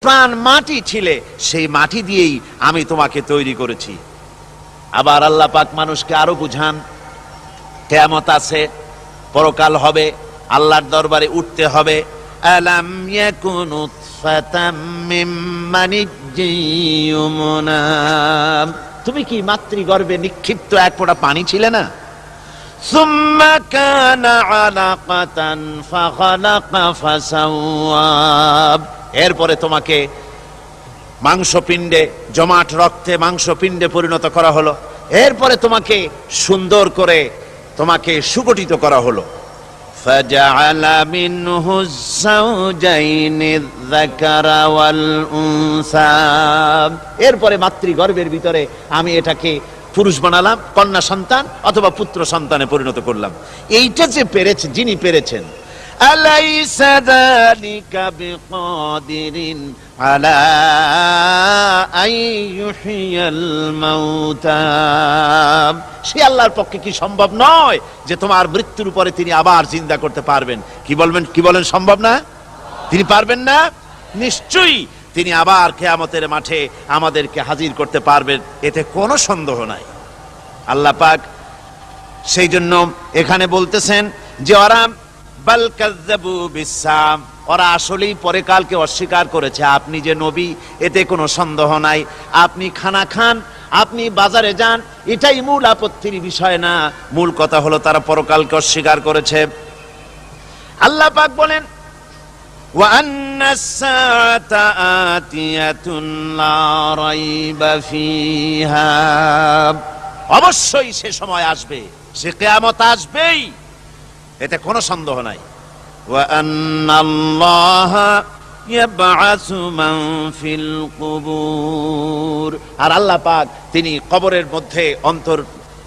প্রাণ মাটি ছিলে, সেই মাটি দিয়েই আমি তোমাকে তৈরি করেছি। আবার আল্লাহ পাক মানুষকে আরো বুঝান, কিয়ামত আছে, পরকাল হবে, আল্লাহর দরবারে উঠতে হবে। আলাম ইয়াকুনু ফাতাম মিন মানিজ্জিয়ুমনা, তুমি কি মাতৃগর্ভে নিক্ষিপ্ত এক ফোঁটা পানি ছিলে না? সুম্মা কানা আলাকাতান ফাখালাকা ফাসাওয়া, এরপরে তোমাকে মাংসপিণ্ডে, জমাট রক্তে মাংসপিণ্ডে পরিণত করা হলো, এরপরে তোমাকে সুন্দর করে তোমাকে সুগঠিত করা হলো। ফাজআলা মিনহু যাওজাইনি যাকারা ওয়াল উনসা, এরপরে মাতৃগর্ভের ভিতরে আমি এটাকে পুরুষ বানালাম, কন্যা সন্তান অথবা পুত্র সন্তানে পরিণত করলাম। এইটা যে পেরেছে, যিনি পেরেছেন, আলাইসা যালিকা বিকাদিরিন আলা আইয়ুহিয়াল মাউতা, সে আল্লাহর পক্ষে কি সম্ভব নয় যে তোমার মৃত্যুর পরে তিনি আবার জিন্দা করতে পারবেন? কি বলেন সম্ভব না? তিনি পারবেন না? নিশ্চয়ই তিনি আবার কিয়ামতের মাঠে আমাদেরকে হাজির করতে পারবেন, এতে কোনো সন্দেহ নাই। আল্লাহ পাক সেই জন্য এখানে বলতেছেন যে ওরা বাল কাযযাবু বিসাম, ওরা আসলেই পরকালকে অস্বীকার করেছে। আপনি যে নবী, এতে কোনো সন্দেহ নাই। আপনি খানা খান, আপনি বাজারে যান, এটাই মূল আপত্তির বিষয় না। মূল কথা হলো তারা পরকালকে অস্বীকার করেছে। আল্লাহ পাক বলেন, ওয়া আন্নাস সাআতা আতিয়াতুন লা রাইবা ফিহা, অবশ্যই সে সময় আসবে, সে কিয়ামত আসবেই, এতে কোনো সন্দেহ নাই। ওয়া আন্নাল্লাহা ইয়াবআসু মান ফিল কুবুর, আর আল্লাহ পাক তিনি কবরের মধ্যে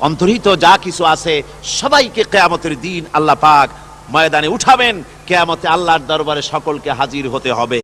অন্তর্হিত যা কিছু আছে সবাইকে কিয়ামতের দিন আল্লাহ পাক ময়দানে উঠাবেন। কিয়ামতে আল্লাহর দরবারে সকলকে হাজির হতে হবে।